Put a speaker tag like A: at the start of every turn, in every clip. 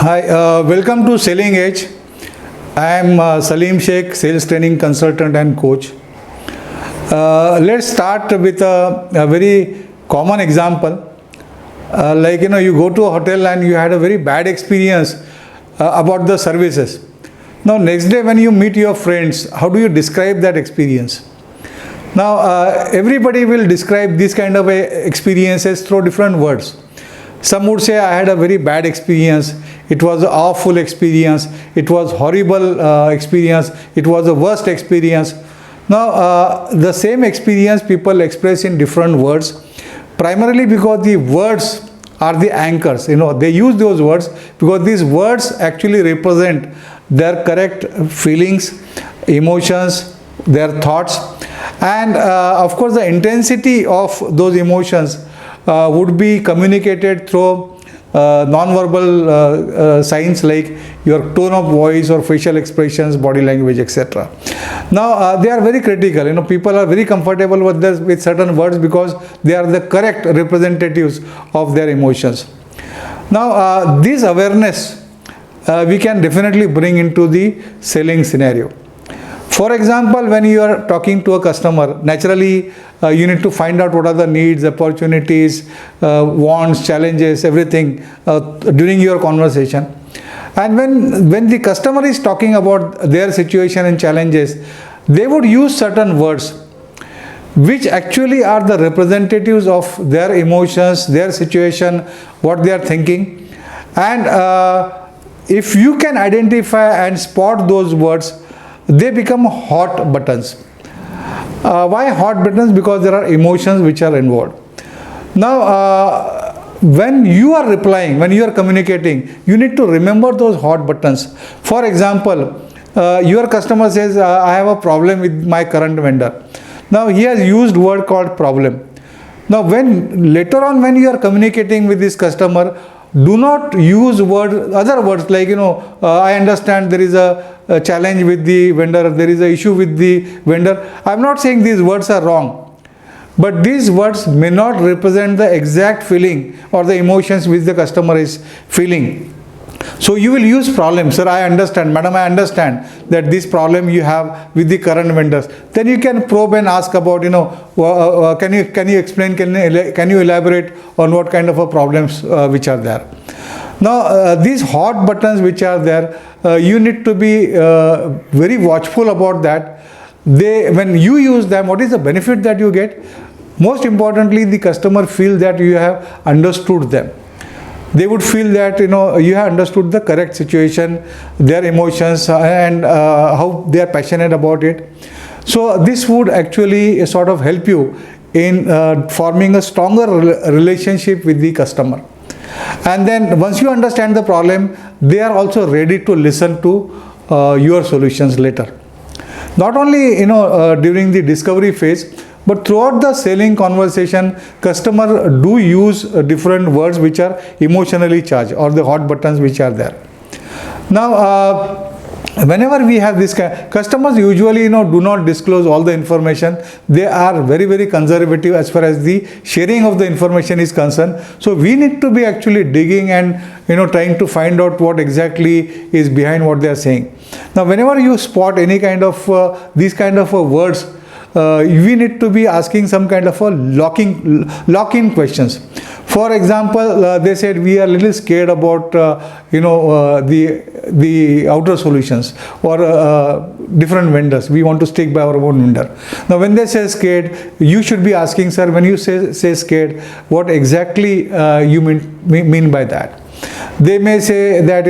A: Hi, welcome to Selling Edge. I am Salim Sheikh, sales training consultant and coach. Let's start with a very common example. You go to a hotel and you had a very bad experience about the services. Now next day when you meet your friends, how do you describe that experience? Now everybody will describe this kind of experiences through different words. Some would say I had a very bad experience, it was an awful experience, it was horrible experience, it was the worst experience. Now the same experience people express in different words, primarily because the words are the anchors. They use those words because these words actually represent their correct feelings, emotions, their thoughts, and of course the intensity of those emotions would be communicated through non-verbal signs like your tone of voice or facial expressions, body language, etc. Now they are very critical. People are very comfortable with certain words because they are the correct representatives of their emotions. Now this awareness we can definitely bring into the selling scenario. For example, when you are talking to a customer, naturally you need to find out what are the needs, opportunities, wants, challenges, everything during your conversation. And when the customer is talking about their situation and challenges, they would use certain words which actually are the representatives of their emotions, their situation, what they are thinking. And if you can identify and spot those words, they become hot buttons. Why hot buttons? Because there are emotions which are involved. Now when you are replying, when you are communicating, you need to remember those hot buttons. For example, your customer says, I have a problem with my current vendor. Now he has used word called problem. Now when later on when you are communicating with this customer, do not use other words like I understand there is a challenge with the vendor, there is an issue with the vendor. I am not saying these words are wrong, but these words may not represent the exact feeling or the emotions which the customer is feeling. So you will use problem. Sir, I understand. Madam, I understand that this problem you have with the current vendors. Then you can probe and ask about, can you explain, can you elaborate on what kind of problems which are there. Now these hot buttons which are there, you need to be very watchful about that. When you use them, what is the benefit that you get? Most importantly, the customer feels that you have understood them. They would feel that you have understood the correct situation, their emotions, and how they are passionate about it. So this would actually sort of help you in forming a stronger relationship with the customer. And then once you understand the problem, they are also ready to listen to your solutions later. Not only during the discovery phase, but throughout the selling conversation, customer do use different words which are emotionally charged, or the hot buttons which are there. Now whenever we have this customers usually do not disclose all the information. They are very, very conservative as far as the sharing of the information is concerned. So we need to be actually digging and trying to find out what exactly is behind what they are saying. Now whenever you spot any kind of these kind of words, we need to be asking some kind of a lock-in questions. For example, they said we are a little scared about the outer solutions or different vendors. We want to stick by our own vendor. Now when they say scared, you should be asking, sir, when you say scared, what exactly you mean by that? They may say that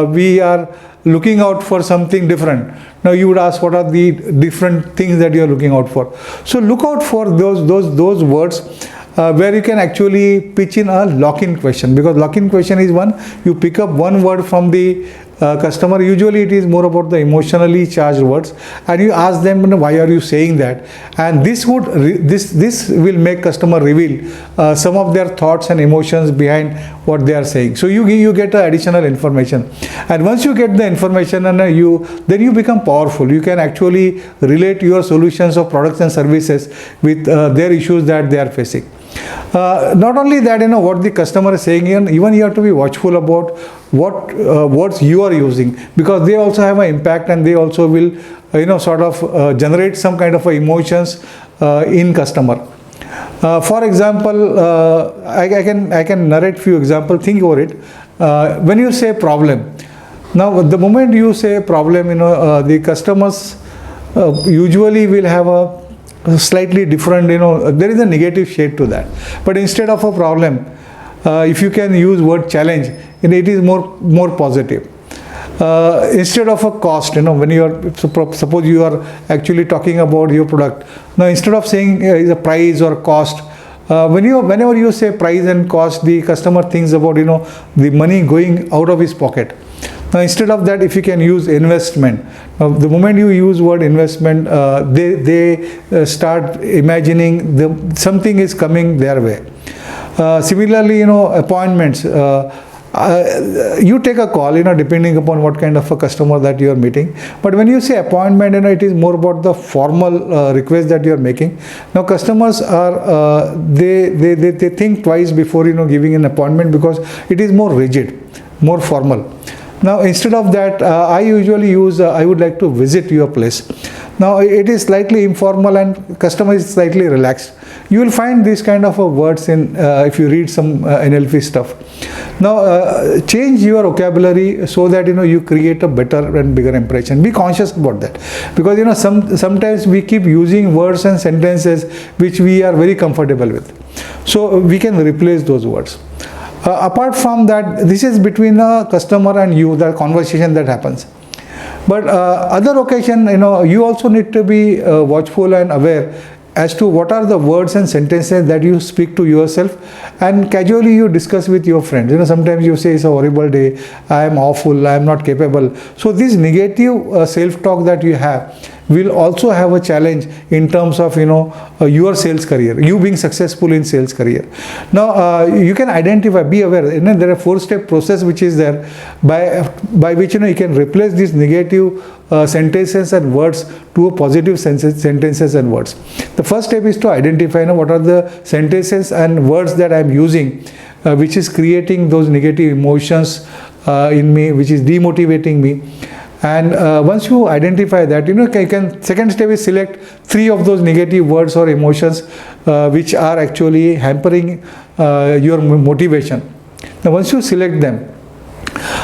A: we are looking out for something different. Now you would ask, what are the different things that you are looking out for? So look out for those words where you can actually pitch in a lock-in question, because lock-in question is one, you pick up one word from the customer. Usually it is more about the emotionally charged words, and you ask them, why are you saying that? And this will make customer reveal some of their thoughts and emotions behind what they are saying. So you get additional information, and once you get the information, and then you become powerful. You can actually relate your solutions of products and services with their issues that they are facing. Not only that, what the customer is saying, and even you have to be watchful about what words you are using, because they also have an impact, and they also will sort of generate some kind of emotions in customer. For example, I can narrate few examples. Think over it. When you say problem, now the moment you say problem, the customers usually will have a slightly different, there is a negative shade to that. But instead of a problem, if you can use word challenge, it is more positive. Instead of a cost, when you are, suppose you are actually talking about your product, now instead of saying is a price or cost, whenever you say price and cost, the customer thinks about the money going out of his pocket. Now instead of that, if you can use investment, the moment you use word investment, they start imagining something is coming their way. Similarly, appointments. You take a call, depending upon what kind of a customer that you are meeting. But when you say appointment, it is more about the formal request that you are making. Now customers are they think twice before giving an appointment, because it is more rigid, more formal. Now instead of that, I usually use I would like to visit your place. Now it is slightly informal and customer is slightly relaxed. You will find these kind of words in if you read some NLP stuff. Now change your vocabulary so that you create a better and bigger impression. Be conscious about that, because sometimes we keep using words and sentences which we are very comfortable with. So we can replace those words. Apart from that, this is between a customer and you, the conversation that happens. But other occasion, you also need to be watchful and aware as to what are the words and sentences that you speak to yourself, and casually you discuss with your friends. Sometimes you say it's a horrible day, I am awful, I am not capable. So this negative self-talk that you have will also have a challenge in terms of your sales career, you being successful in sales career. Now you can identify, be aware, there are 4-step process which is there by which you can replace these negative sentences and words to a positive sentences and words. The first step is to identify what are the sentences and words that I am using which is creating those negative emotions in me, which is demotivating me. And once you identify that, second step is select 3 of those negative words or emotions which are actually hampering your motivation. Now once you select them,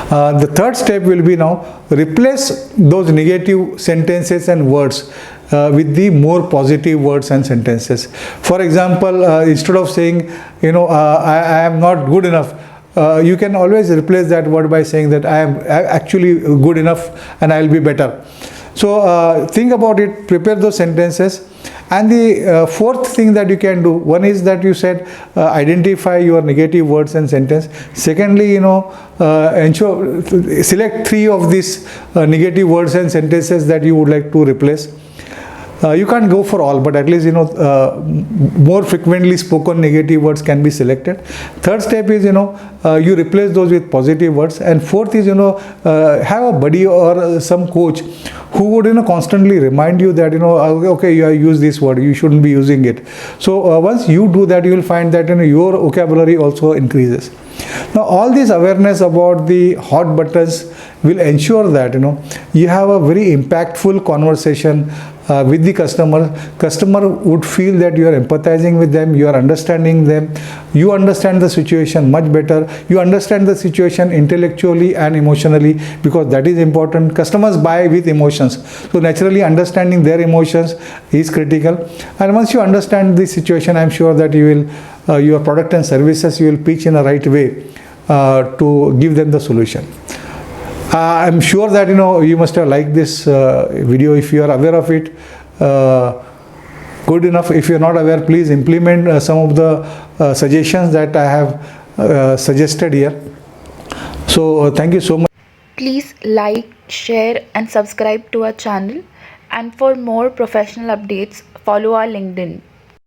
A: the third step will be now replace those negative sentences and words with the more positive words and sentences. For example, instead of saying, I am not good enough, you can always replace that word by saying that I am actually good enough and I will be better. So think about it, prepare those sentences. And the fourth thing that you can do, one is that you said identify your negative words and sentence. Secondly, ensure select 3 of these negative words and sentences that you would like to replace. You can't go for all, but at least more frequently spoken negative words can be selected. Third step is you replace those with positive words, and fourth is have a buddy or some coach who would constantly remind you that okay, you use this word, you shouldn't be using it. So once you do that, you will find that your vocabulary also increases. Now all this awareness about the hot buttons will ensure that you have a very impactful conversation with the customer. Customer would feel that you are empathizing with them, you are understanding them, you understand the situation much better, you understand the situation intellectually and emotionally, because that is important. Customers buy with emotions, so naturally understanding their emotions is critical. And once you understand the situation, I am sure that you will your product and services you will pitch in a right way to give them the solution. I'm sure that you must have liked this video. If you are aware of it, good enough. If you are not aware, please implement some of the suggestions that I have suggested here. So thank you so much.
B: Please like, share and subscribe to our channel, and for more professional updates follow our LinkedIn.